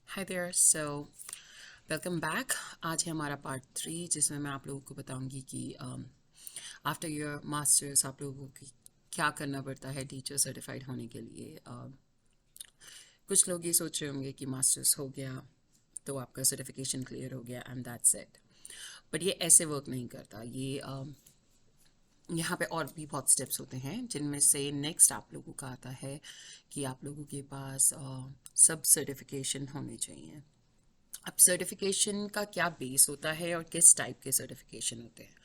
Hi there welcome back. आज है हमारा पार्ट 3 जिसमें मैं आप लोगों को बताऊंगी कि आफ्टर योर मास्टर्स आप लोगों को क्या करना पड़ता है टीचर सर्टिफाइड होने के लिए। कुछ लोग ये सोच रहे होंगे कि मास्टर्स हो गया तो आपका सर्टिफिकेशन क्लियर हो गया एंड दैट्स इट। बट ये ऐसे वर्क नहीं करता। यहाँ पे और भी बहुत स्टेप्स होते हैं जिनमें से नेक्स्ट आप लोगों का आता है कि आप लोगों के पास सब सर्टिफिकेशन होने चाहिए। अब सर्टिफिकेशन का क्या बेस होता है और किस टाइप के सर्टिफिकेशन होते हैं।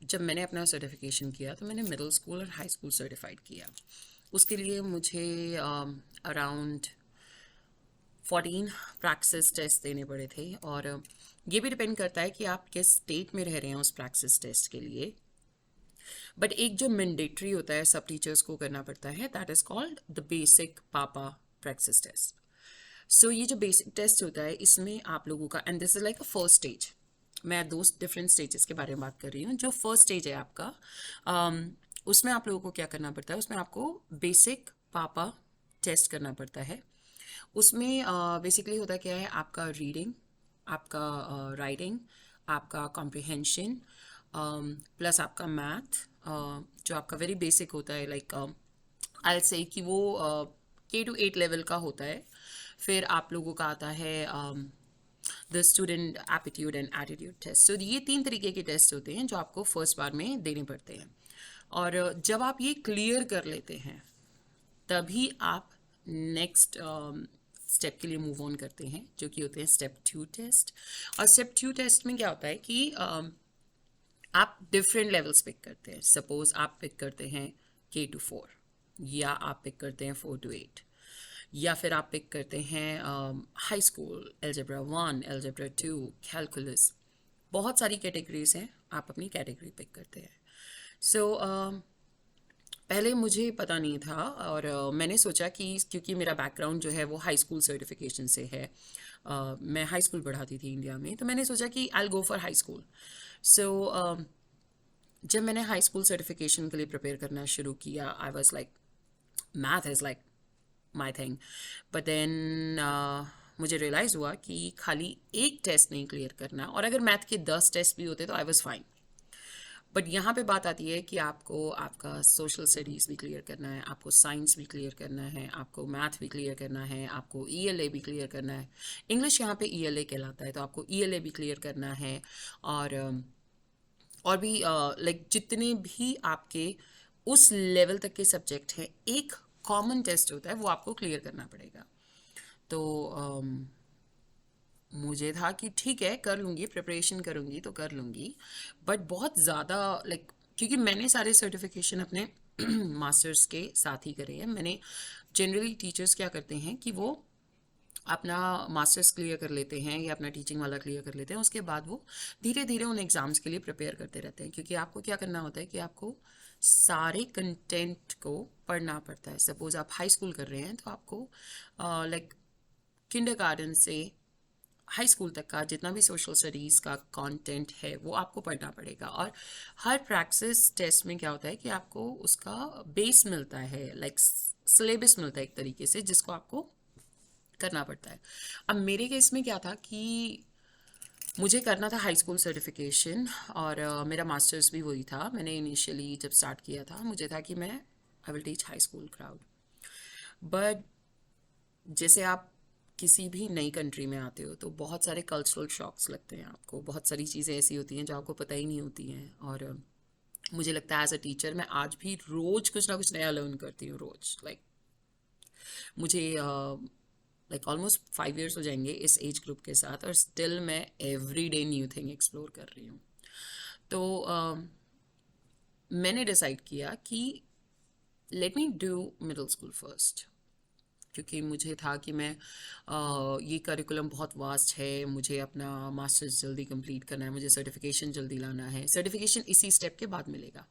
जब मैंने अपना सर्टिफिकेशन किया तो मैंने मिडिल स्कूल और हाई स्कूल सर्टिफाइड किया। उसके लिए मुझे अराउंड 14 प्रैक्टिस टेस्ट देने पड़े थे और ये भी डिपेंड करता है कि आप किस स्टेट में रह रहे हैं उस प्रैक्टिस टेस्ट के लिए। बट एक जो मैंडेटरी होता है सब टीचर्स को करना पड़ता है, that is called the basic पापा प्रैक्टिस टेस्ट। सो ये जो बेसिक टेस्ट होता है इसमें आप लोगों का, and this is like a first stage. मैं दो डिफरेंट स्टेजेस के बारे में बात कर रही हूँ। जो फर्स्ट स्टेज है आपका, उसमें आप लोगों को क्या करना पड़ता है, उसमें आपको बेसिक पापा टेस्ट करना पड़ता है। उसमें बेसिकली होता क्या है, आपका रीडिंग, आपका राइटिंग, आपका कॉम्प्रिहेंशन, प्लस आपका मैथ, जो आपका वेरी बेसिक होता है, लाइक आई से कि वो K to 8 लेवल का होता है। फिर आप लोगों का आता है the student aptitude and attitude test. So ये 3 तरीके के टेस्ट होते हैं जो आपको फर्स्ट बार में देने पड़ते हैं। और जब आप ये क्लियर कर लेते हैं तभी आप नेक्स्ट स्टेप के लिए मूव ऑन करते हैं, जो कि होते हैं स्टेप 2 टेस्ट। और स्टेप 2 टेस्ट में क्या होता है कि आप डिफरेंट लेवल्स पिक करते हैं। सपोज आप पिक करते हैं K to 4, या आप पिक करते हैं 4 to 8, या फिर आप पिक करते हैं high school Algebra 1, Algebra 2, calculus. बहुत सारी कैटेगरीज हैं, आप अपनी कैटेगरी पिक करते हैं। सो पहले मुझे पता नहीं था और मैंने सोचा कि क्योंकि मेरा बैकग्राउंड जो है वो हाई स्कूल सर्टिफिकेशन से है, मैं हाई स्कूल पढ़ाती थी इंडिया में, तो मैंने सोचा कि आई गो फॉर हाई स्कूल। सो जब मैंने हाई स्कूल सर्टिफिकेशन के लिए प्रिपेयर करना शुरू किया, I was like math is like my thing. But then मुझे रियलाइज़ हुआ कि खाली एक टेस्ट नहीं क्लियर करना, और अगर मैथ के 10 टेस्ट भी होते तो आई वॉज फाइन। बट यहाँ पे बात आती है कि आपको आपका सोशल स्टडीज़ भी क्लियर करना है, आपको साइंस भी क्लियर करना है, आपको मैथ भी क्लियर करना है, आपको ELA भी क्लियर करना है। इंग्लिश यहाँ पे ELA कहलाता है, तो आपको ELA भी क्लियर करना है। और और भी लाइक जितने भी आपके उस लेवल तक के सब्जेक्ट हैं, एक कॉमन टेस्ट होता है, वो आपको क्लियर करना पड़ेगा। तो मुझे था कि ठीक है, कर लूँगी, प्रिपरेशन करूँगी तो कर लूँगी। बट बहुत ज़्यादा लाइक, क्योंकि मैंने सारे सर्टिफिकेशन अपने मास्टर्स के साथ ही करे हैं। मैंने जनरली टीचर्स क्या करते हैं कि वो अपना मास्टर्स क्लियर कर लेते हैं या अपना टीचिंग वाला क्लियर कर लेते हैं, उसके बाद वो धीरे धीरे उन एग्ज़ाम्स के लिए प्रिपेयर करते रहते हैं। क्योंकि आपको क्या करना होता है कि आपको सारे कंटेंट को पढ़ना पड़ता है। सपोज आप हाई स्कूल कर रहे हैं तो आपको लाइक किंडरगार्टन से हाई स्कूल तक का जितना भी सोशल स्टडीज़ का कंटेंट है वो आपको पढ़ना पड़ेगा। और हर प्रैक्टिस टेस्ट में क्या होता है कि आपको उसका बेस मिलता है, लाइक सिलेबस मिलता है एक तरीके से, जिसको आपको करना पड़ता है। अब मेरे केस में क्या था कि मुझे करना था हाई स्कूल सर्टिफिकेशन, और मेरा मास्टर्स भी वही था। मैंने इनिशियली जब स्टार्ट किया था मुझे था कि मैं I will teach high school crowd. But जैसे आप किसी भी नई कंट्री में आते हो तो बहुत सारे कल्चरल शॉक्स लगते हैं आपको, बहुत सारी चीज़ें ऐसी होती हैं जो आपको पता ही नहीं होती हैं। और मुझे लगता है एज अ टीचर मैं आज भी रोज़ कुछ ना कुछ नया लर्न करती हूँ, रोज़। लाइक मुझे लाइक ऑलमोस्ट 5 years हो जाएंगे इस एज ग्रुप के साथ, और स्टिल मैं every day new thing explore कर रही हूँ। तो मैंने डिसाइड किया कि let me do middle school first. क्योंकि मुझे था कि मैं ये करिकुलम बहुत वास्ट है, मुझे अपना मास्टर्स जल्दी कंप्लीट करना है, मुझे सर्टिफिकेशन जल्दी लाना है। सर्टिफिकेशन इसी स्टेप के बाद मिलेगा।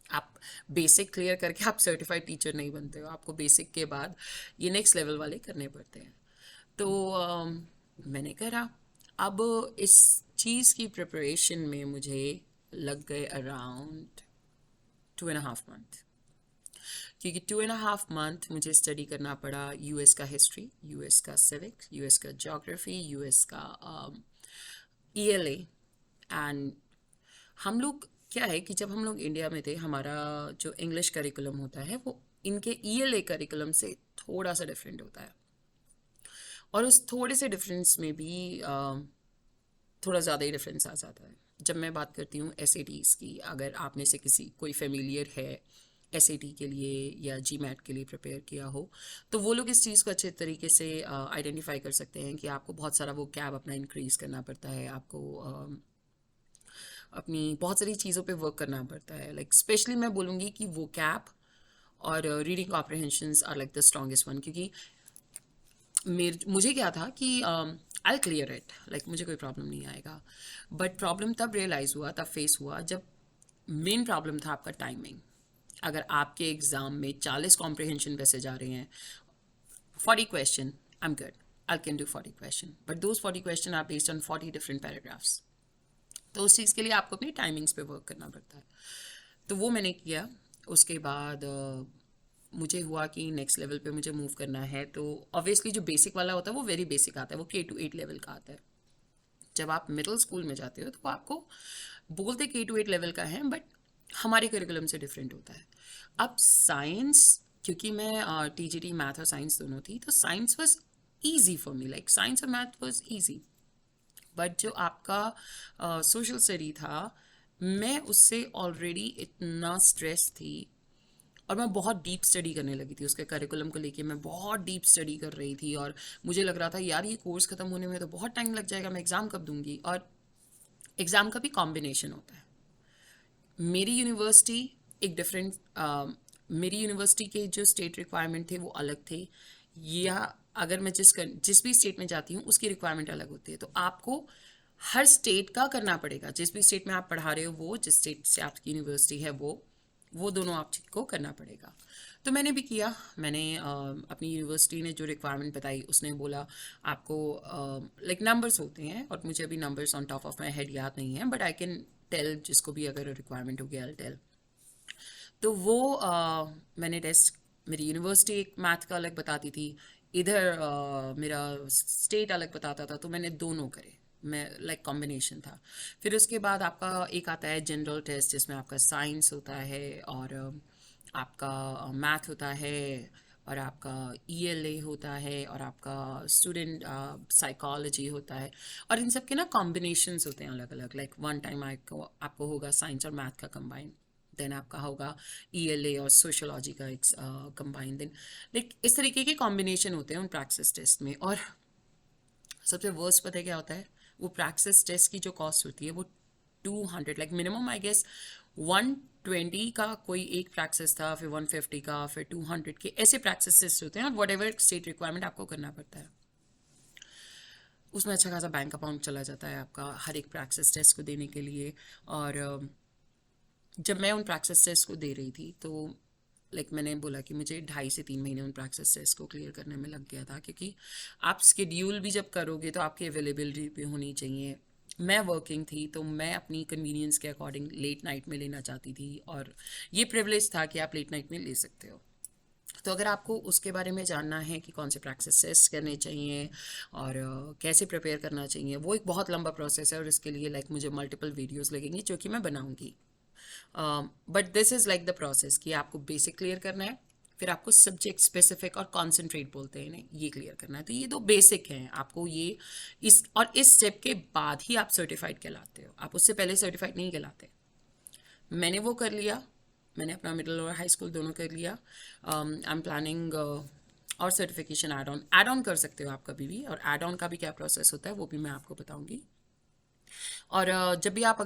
आप बेसिक क्लियर करके आप सर्टिफाइड टीचर नहीं बनते हो, आपको बेसिक के बाद ये नेक्स्ट लेवल वाले करने पड़ते हैं। तो मैंने करा। अब इस चीज़ की प्रिपरेशन में मुझे लग गए अराउंड 2.5 month। क्योंकि 2.5 मंथ मुझे स्टडी करना पड़ा यूएस का हिस्ट्री, यूएस का सिविक्स, यूएस का ज्योग्राफी, यूएस का ईएलए। एंड हम लोग क्या है कि जब हम लोग इंडिया में थे, हमारा जो इंग्लिश करिकुलम होता है वो इनके ईएलए करिकुलम से थोड़ा सा डिफरेंट होता है। और उस थोड़े से डिफरेंस में भी थोड़ा ज़्यादा ही डिफरेंस आ जाता है। जब मैं बात करती हूँ एसएटीज़ की, अगर आप में से किसी कोई फेमिलियर है एसएटी के लिए या जीमैट के लिए प्रिपेयर किया हो, तो वो लोग इस चीज़ को अच्छे तरीके से आइडेंटिफाई कर सकते हैं कि आपको बहुत सारा वो कैब अपना इंक्रीज़ करना पड़ता है, आपको अपनी बहुत सारी चीज़ों पे वर्क करना पड़ता है। लाइक स्पेशली मैं बोलूँगी कि वो कैब और reading comprehensions are like the strongest one. क्योंकि मुझे क्या था कि आई क्लियर इट, लाइक मुझे कोई प्रॉब्लम नहीं आएगा। बट प्रॉब्लम तब रियलाइज़ हुआ, तब फेस हुआ, जब मेन प्रॉब्लम था आपका टाइमिंग। अगर आपके एग्ज़ाम में 40 कॉम्प्रहेंशन पैसेज आ रहे हैं, 40 question, I am good, I can do 40 question, but those 40 question are based on 40 different paragraphs. तो उस चीज़ के लिए आपको अपनी टाइमिंग्स पे वर्क करना पड़ता है। तो वो मैंने किया। उसके बाद मुझे हुआ कि नेक्स्ट लेवल पे मुझे मूव करना है, तो ऑब्वियसली जो बेसिक वाला होता है वो वेरी बेसिक आता है, वो K to 8 लेवल का आता है। जब आप मिडिल स्कूल में जाते हो तो आपको बोलते K to 8 लेवल का है, बट हमारे करिकुलम से डिफरेंट होता है। अब साइंस, क्योंकि मैं टीजीटी मैथ और साइंस दोनों थी, तो science was easy for me, like science और मैथ वाज ईजी। बट जो आपका सोशल स्टडी था, मैं उससे ऑलरेडी इतना स्ट्रेस थी, और मैं बहुत डीप स्टडी करने लगी थी उसके करिकुलम को लेके। मैं बहुत डीप स्टडी कर रही थी और मुझे लग रहा था यार ये कोर्स ख़त्म होने में तो बहुत टाइम लग जाएगा, मैं एग्ज़ाम कब दूंगी। और एग्ज़ाम का भी कॉम्बिनेशन होता है। मेरी यूनिवर्सिटी एक डिफरेंट, मेरी यूनिवर्सिटी के जो स्टेट रिक्वायरमेंट थे वो अलग थे, या अगर मैं जिस भी स्टेट में जाती हूँ उसकी रिक्वायरमेंट अलग होती है। तो आपको हर स्टेट का करना पड़ेगा, जिस भी स्टेट में आप पढ़ा रहे हो वो, जिस स्टेट से आपकी यूनिवर्सिटी है वो दोनों आपको करना पड़ेगा। तो मैंने भी किया। मैंने अपनी यूनिवर्सिटी ने जो रिक्वायरमेंट बताई, उसने बोला आपको लाइक नंबर्स होते हैं, और मुझे अभी numbers on top of my head याद नहीं है, बट आई कैन टेल जिसको भी अगर रिक्वायरमेंट होगी आई टेल। तो वो मैंने टेस्ट, मेरी यूनिवर्सिटी एक मैथ का अलग बताती थी, इधर मेरा स्टेट अलग बताता था, तो मैंने दोनों करे। मैं लाइक कॉम्बिनेशन था। फिर उसके बाद आपका एक आता है जनरल टेस्ट, जिसमें आपका साइंस होता है और आपका मैथ होता है और आपका ईएलए होता है और आपका स्टूडेंट साइकोलॉजी होता है। और इन सब के ना कॉम्बिनेशंस होते हैं अलग अलग। लाइक वन टाइम आपको होगा साइंस और मैथ का कंबाइन, देन आपका होगा ईएलए और सोशोलॉजी का एक कंबाइन, देन लाइक इस तरीके के कॉम्बिनेशन होते हैं उन प्रैक्टिस टेस्ट में। और सबसे वर्स्ट पता है क्या होता है? वो प्रैक्टिस टेस्ट की जो कॉस्ट होती है वो 200, लाइक मिनिमम आई गेस 120 का कोई एक प्रैक्टिस था, फिर 150 का, फिर 200 के, ऐसे प्रैक्टिस टेस्ट होते हैं। और वट एवर स्टेट रिक्वायरमेंट आपको करना पड़ता है, उसमें अच्छा खासा बैंक अकाउंट चला जाता है आपका हर एक प्रैक्टिस टेस्ट को देने के लिए। और जब मैं उन प्रैक्टिस टेस्ट को दे रही थी, तो लाइक मैंने बोला कि मुझे 2.5 से 3 महीने उन प्रैक्टिस टेस्ट को क्लियर करने में लग गया था। क्योंकि आप स्केड्यूल भी जब करोगे तो आपकी अवेलेबिलिटी भी होनी चाहिए। मैं वर्किंग थी, तो मैं अपनी कन्वीनियंस के अकॉर्डिंग लेट नाइट में लेना चाहती थी, और ये प्रिविलेज था कि आप लेट नाइट में ले सकते हो। तो अगर आपको उसके बारे में जानना है कि कौन से प्रैक्टिस टेस्ट करने चाहिए और कैसे प्रिपेयर करना चाहिए, वो एक बहुत लंबा प्रोसेस है, और इसके लिए लाइक मुझे मल्टीपल वीडियोस लगेंगी जो कि मैं बनाऊंगी। But this is like the process कि आपको बेसिक क्लियर करना है, फिर आपको सब्जेक्ट स्पेसिफिक और कॉन्सेंट्रेट बोलते हैं इन्हें, ये क्लियर करना है। तो ये दो बेसिक हैं आपको, ये इस स्टेप के बाद ही आप सर्टिफाइड कहलाते हो, आप उससे पहले सर्टिफाइड नहीं कहलाते। मैंने वो कर लिया, मैंने अपना मिडिल और हाई स्कूल दोनों कर लिया। आई एम प्लानिंग और सर्टिफिकेशन ऐड ऑन कर सकते हो आप कभी भी, और ऐड ऑन का भी क्या प्रोसेस होता है वो भी मैं आपको बताऊंगी। और जब भी आप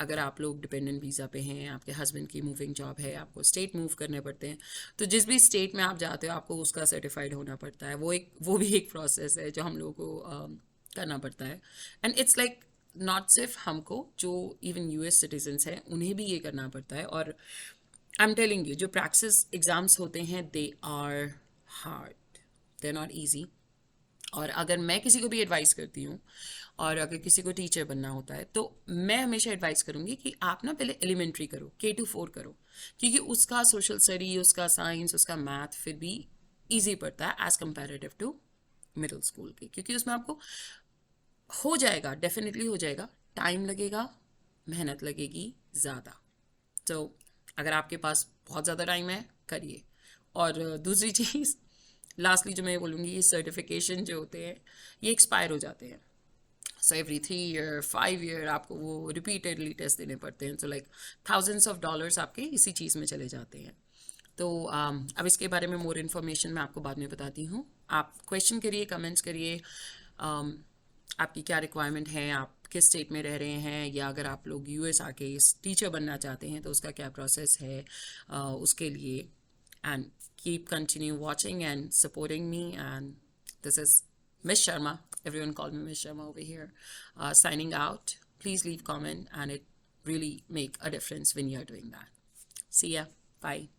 अगर आप लोग डिपेंडेंट वीज़ा पे हैं, आपके हस्बैंड की मूविंग जॉब है, आपको स्टेट मूव करने पड़ते हैं, तो जिस भी स्टेट में आप जाते हो आपको उसका सर्टिफाइड होना पड़ता है। वो भी एक प्रोसेस है जो हम लोगों को करना पड़ता है। एंड इट्स लाइक नॉट सिर्फ हमको, जो इवन यूएस सिटीजन्स हैं उन्हें भी ये करना पड़ता है। और आई एम टेलिंग यू, जो प्रैक्टिस एग्ज़ाम्स होते हैं they are hard, they are not easy. और अगर मैं किसी को भी एडवाइस करती हूँ और अगर किसी को टीचर बनना होता है तो मैं हमेशा एडवाइस करूँगी कि आप ना पहले एलिमेंट्री करो, K to 4 करो, क्योंकि उसका सोशल स्टडी, उसका साइंस, उसका मैथ फिर भी ईजी पड़ता है as comparative to middle school के, क्योंकि उसमें आपको हो जाएगा, डेफिनेटली हो जाएगा, टाइम लगेगा, मेहनत लगेगी ज़्यादा। तो अगर आपके पास बहुत ज़्यादा टाइम है, करिए। और दूसरी चीज़, लास्टली जो मैं बोलूँगी, ये सर्टिफिकेशन जो होते हैं ये एक्सपायर हो जाते हैं। सो एवरी 3 ईयर 5 ईयर आपको वो रिपीटेडली टेस्ट देने पड़ते हैं। सो लाइक $1000s आपके इसी चीज़ में चले जाते हैं। तो अब इसके बारे में मोर इन्फॉर्मेशन मैं आपको बाद में बताती हूँ। आप क्वेश्चन करिए, कमेंट्स करिए, आपकी क्या रिक्वायरमेंट है, आप किस स्टेट में रह रहे हैं, या अगर आप लोग यूएस आके टीचर बनना चाहते हैं तो उसका क्या प्रोसेस है उसके लिए। And keep continue watching and supporting me, and this is Miss Sharma. Everyone call me Miss Sharma over here. Signing out. Please leave comment, and it really make a difference when you're doing that. See ya. Bye.